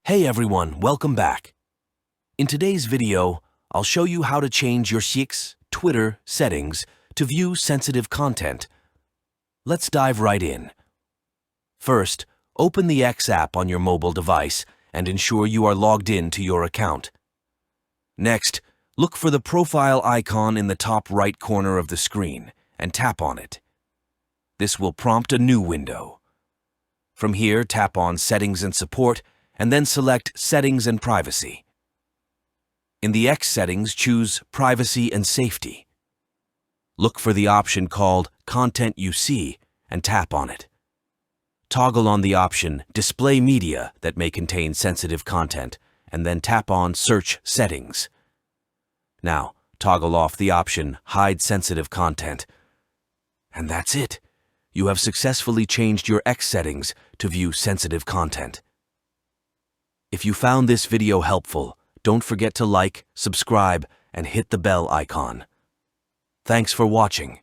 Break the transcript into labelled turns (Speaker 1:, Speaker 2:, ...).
Speaker 1: Hey everyone, welcome back. In today's video, I'll show you how to change your X, Twitter settings to view sensitive content. Let's dive right in. First, open the X app on your mobile device and ensure you are logged in to your account. Next, look for the profile icon in the top right corner of the screen and tap on it. This will prompt a new window. From here, tap on Settings and Support and then select Settings and Privacy. In the X settings, choose Privacy and Safety. Look for the option called Content You See and tap on it. Toggle on the option Display Media that may contain sensitive content and then tap on Search Settings. Now, toggle off the option Hide Sensitive Content. And that's it. You have successfully changed your X settings to view sensitive content. If you found this video helpful, don't forget to like, subscribe, and hit the bell icon. Thanks for watching.